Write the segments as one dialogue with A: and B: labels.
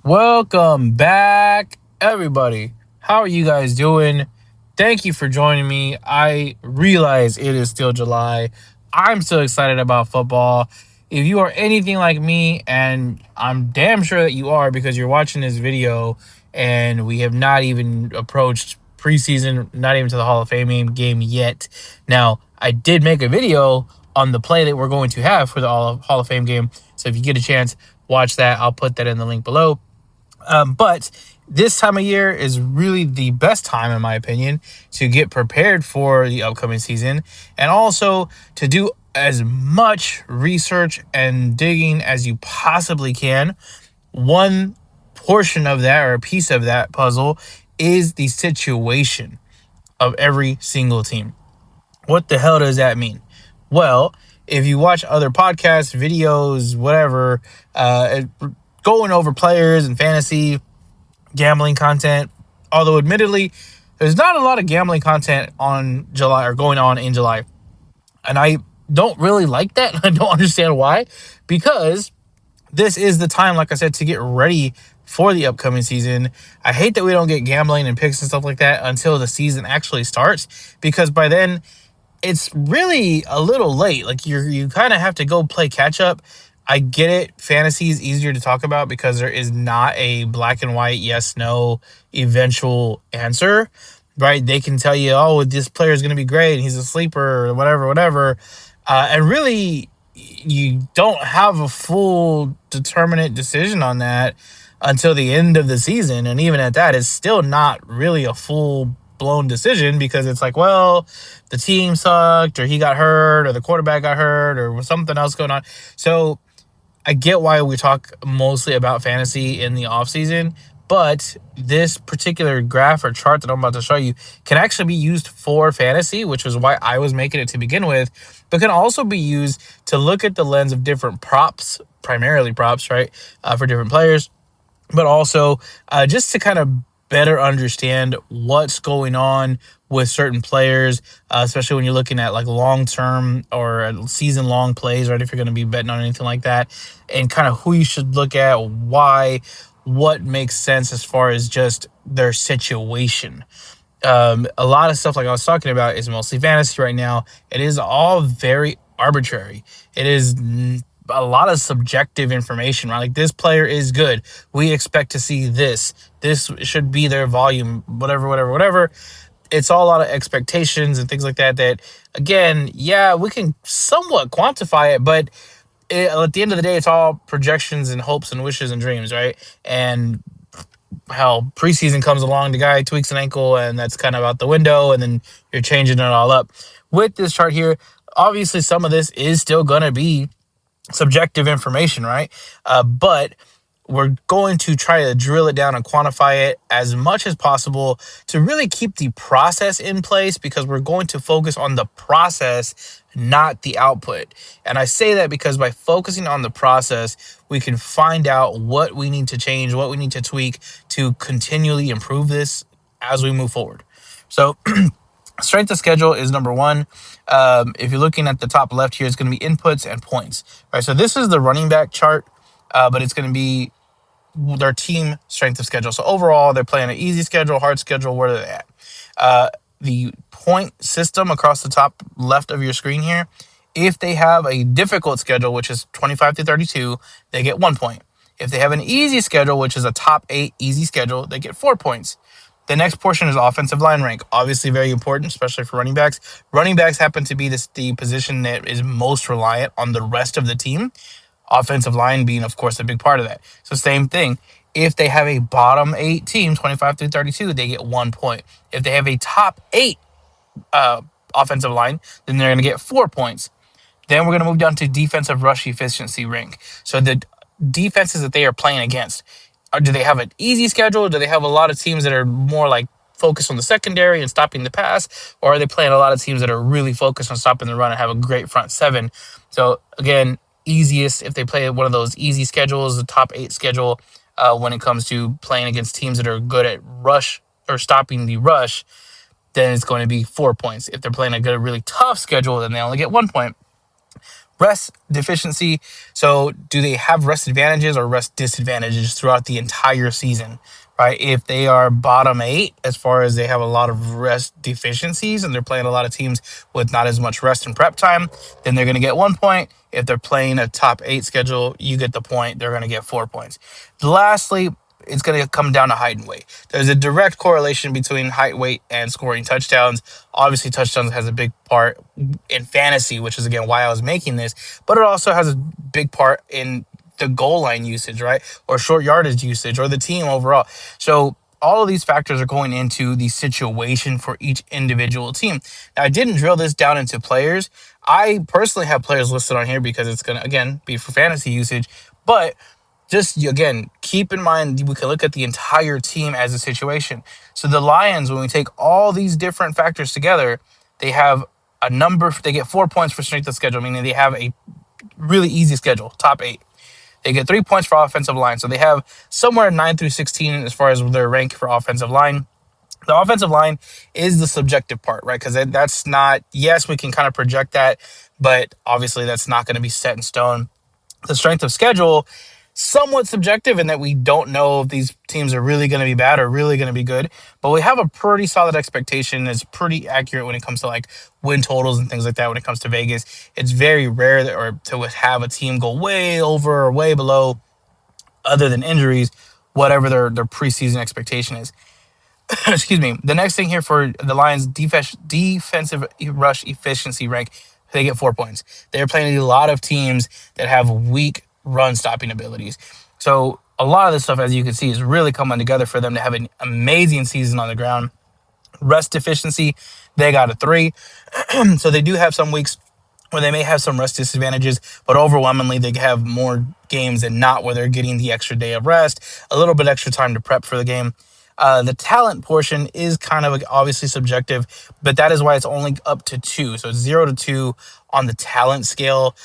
A: Welcome back, everybody. How are you guys doing? Thank you for joining me. I realize it is still July. I'm so excited about football. If you are anything like me, and I'm damn sure that you are because you're watching this video, and we have not even approached preseason, not even to the Hall of Fame game yet. Now, I did make a video on the play that we're going to have for the Hall of Fame game. So if you get a chance, watch that. I'll put that in the link below. But this time of year is really the best time, in my opinion, to get prepared for the upcoming season and also to do as much research and digging as you possibly can. One portion of that or a piece of that puzzle is the situation of every single team. What the hell does that mean? Well, if you watch other podcasts, videos, whatever, going over players and fantasy, gambling content. Although, admittedly, there's not a lot of gambling content on July or going on in July. And I don't really like that. I don't understand why. Because this is the time, like I said, to get ready for the upcoming season. I hate that we don't get gambling and picks and stuff like that until the season actually starts. Because by then, it's really a little late. Like you kind of have to go play catch up. I get it. Fantasy is easier to talk about because there is not a black and white yes no eventual answer, right? They can tell you, oh, this player is going to be great, and he's a sleeper or whatever, and really you don't have a full determinate decision on that until the end of the season, and even at that, it's still not really a full blown decision because it's like, well, the team sucked, or he got hurt, or the quarterback got hurt, or something else going on. So I get why we talk mostly about fantasy in the off season, but this particular graph or chart that I'm about to show you can actually be used for fantasy, which is why I was making it to begin with, but can also be used to look at the lens of different props, primarily props, right, for different players, but also just to kind of better understand what's going on with certain players, especially when you're looking at like long-term or season-long plays, right? If you're going to be betting on anything like that, and kind of who you should look at, why, what makes sense as far as just their situation. A lot of stuff like I was talking about is mostly fantasy right now. It is all very arbitrary. It is a lot of subjective information, right? Like this player is good. We expect to see this. This should be their volume, whatever. It's all a lot of expectations and things like that. That again, yeah, we can somewhat quantify it, but at the end of the day, it's all projections and hopes and wishes and dreams, right? And how preseason comes along, the guy tweaks an ankle, and that's kind of out the window, and then you're changing it all up. With this chart here, obviously some of this is still going to be subjective information, right? But we're going to try to drill it down and quantify it as much as possible to really keep the process in place, because we're going to focus on the process, not the output. And I say that because by focusing on the process, we can find out what we need to change, what we need to tweak to continually improve this as we move forward. So strength of schedule is number one. If you're looking at the top left here, it's going to be inputs and points. Right. So this is the running back chart, but it's going to be their team strength of schedule. So overall, they're playing an easy schedule, hard schedule. Where they're at. The point system across the top left of your screen here. If they have a difficult schedule, which is 25 to 32, they get 1 point. If they have an easy schedule, which is a top 8 easy schedule, they get 4 points. The next portion is offensive line rank. Obviously very important, especially for running backs. Running backs happen to be the position that is most reliant on the rest of the team. Offensive line being, of course, a big part of that. So same thing. If they have a bottom 8 team, 25 through 32, they get 1 point. If they have a top 8 offensive line, then they're going to get 4 points. Then we're going to move down to defensive rush efficiency rank. So the defenses that they are playing against, do they have an easy schedule? Do they have a lot of teams that are more like focused on the secondary and stopping the pass? Or are they playing a lot of teams that are really focused on stopping the run and have a great front seven? So again, easiest if they play one of those easy schedules, the top 8 schedule, when it comes to playing against teams that are good at rush or stopping the rush, then it's going to be 4 points. If they're playing a good, really tough schedule, then they only get 1 point. Rest deficiency. So, do they have rest advantages or rest disadvantages throughout the entire season? Right? If they are bottom eight, as far as they have a lot of rest deficiencies and they're playing a lot of teams with not as much rest and prep time, then they're going to get 1 point. If they're playing a top eight schedule, you get the point. They're going to get 4 points. Lastly, it's going to come down to height and weight. There's a direct correlation between height, weight, and scoring touchdowns. Obviously, touchdowns has a big part in fantasy, which is, again, why I was making this, but it also has a big part in the goal line usage, right? Or short yardage usage, or the team overall. So all of these factors are going into the situation for each individual team. Now, I didn't drill this down into players. I personally have players listed on here because it's going to, again, be for fantasy usage. But just, again, keep in mind, we can look at the entire team as a situation. So the Lions, when we take all these different factors together, they have a number, they get 4 points for strength of schedule, meaning they have a really easy schedule, top eight. They get 3 points for offensive line. So they have somewhere 9 through 16 as far as their rank for offensive line. The offensive line is the subjective part, right? Because that's not, yes, we can kind of project that, but obviously that's not going to be set in stone. The strength of schedule, somewhat subjective in that we don't know if these teams are really going to be bad or really going to be good, but we have a pretty solid expectation. It's pretty accurate when it comes to like win totals and things like that. When it comes to Vegas, it's very rare to have a team go way over or way below, other than injuries, whatever their preseason expectation is. Excuse me. The next thing here for the Lions defensive rush efficiency rank, they get 4 points. They're playing a lot of teams that have weak run stopping abilities. So a lot of this stuff, as you can see, is really coming together for them to have an amazing season on the ground. Rest deficiency, they got a 3. So they do have some weeks where they may have some rest disadvantages, but overwhelmingly they have more games than not where they're getting the extra day of rest, a little bit extra time to prep for the game. The talent portion is kind of obviously subjective, but that is why it's only up to 2. So 0 to 2 on the talent scale.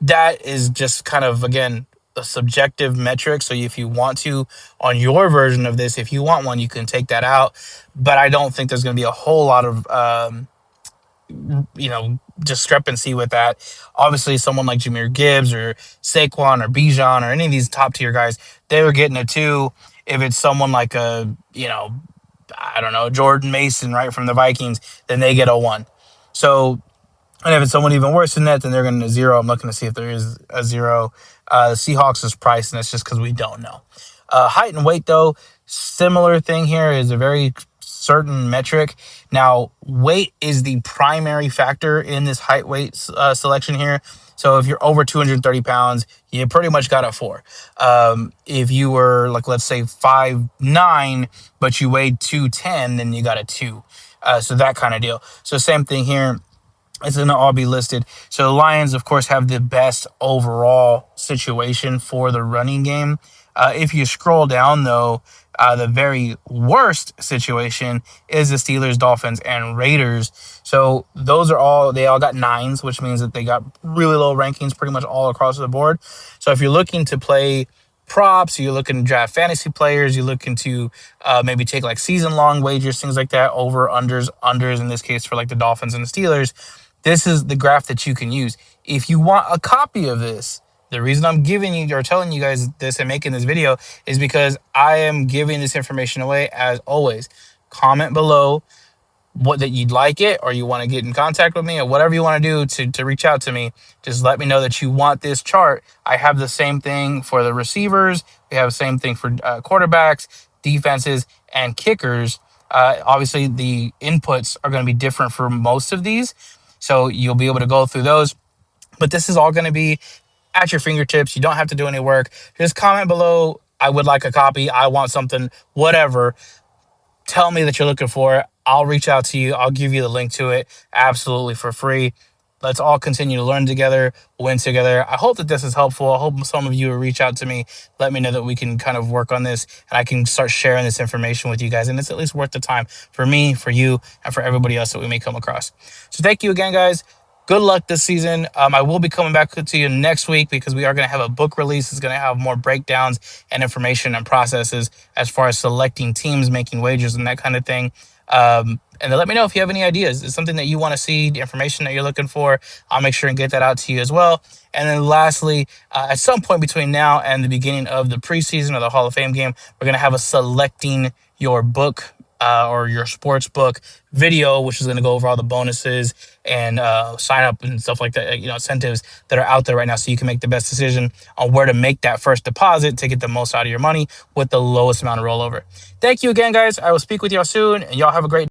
A: That is just kind of, again, a subjective metric. So if you want to, on your version of this, if you want one, you can take that out. But I don't think there's going to be a whole lot of discrepancy with that. Obviously, someone like Jahmyr Gibbs or Saquon or Bijan or any of these top tier guys, they were getting a 2. If it's someone like I don't know, Jordan Mason, right, from the Vikings, then they get a 1. So, and if it's someone even worse than that, then they're going to 0. I'm looking to see if there is a 0. The Seahawks is priced, and that's just because we don't know. Height and weight, though, similar thing here, is a very certain metric. Now, weight is the primary factor in this height weight selection here. So if you're over 230 pounds, you pretty much got a 4. If you were, like, let's say 5'9", but you weighed 210, then you got a 2. So that kind of deal. So same thing here. It's going to all be listed. So the Lions, of course, have the best overall situation for the running game. If you scroll down, though, the very worst situation is the Steelers, Dolphins, and Raiders. So those are they all got 9s, which means that they got really low rankings pretty much all across the board. So if you're looking to play props, you're looking to draft fantasy players, you're looking to maybe take like season-long wagers, things like that, over, unders in this case for like the Dolphins and the Steelers, this is the graph that you can use. If you want a copy of this, the reason I'm giving you or telling you guys this and making this video is because I am giving this information away as always. Comment below what that you'd like it, or you want to get in contact with me, or whatever you want to do to reach out to me. Just let me know that you want this chart. I have the same thing for the receivers. We have the same thing for quarterbacks, defenses, and kickers. Obviously, the inputs are going to be different for most of these, so you'll be able to go through those. But this is all going to be at your fingertips. You don't have to do any work. Just comment below, I would like a copy, I want something, whatever. Tell me that you're looking for it. I'll reach out to you. I'll give you the link to it absolutely for free. Let's all continue to learn together, win together. I hope that this is helpful. I hope some of you will reach out to me. Let me know that we can kind of work on this and I can start sharing this information with you guys. And it's at least worth the time for me, for you, and for everybody else that we may come across. So thank you again, guys. Good luck this season. I will be coming back to you next week because we are going to have a book release. It's going to have more breakdowns and information and processes as far as selecting teams, making wagers, and that kind of thing. And then let me know if you have any ideas. It's something that you want to see, the information that you're looking for. I'll make sure and get that out to you as well. And then lastly, at some point between now and the beginning of the preseason or the Hall of Fame game, we're going to have a selecting your book or your sports book video, which is going to go over all the bonuses and sign up and stuff like that, incentives that are out there right now, so you can make the best decision on where to make that first deposit to get the most out of your money with the lowest amount of rollover. Thank you again, guys. I will speak with y'all soon, and y'all have a great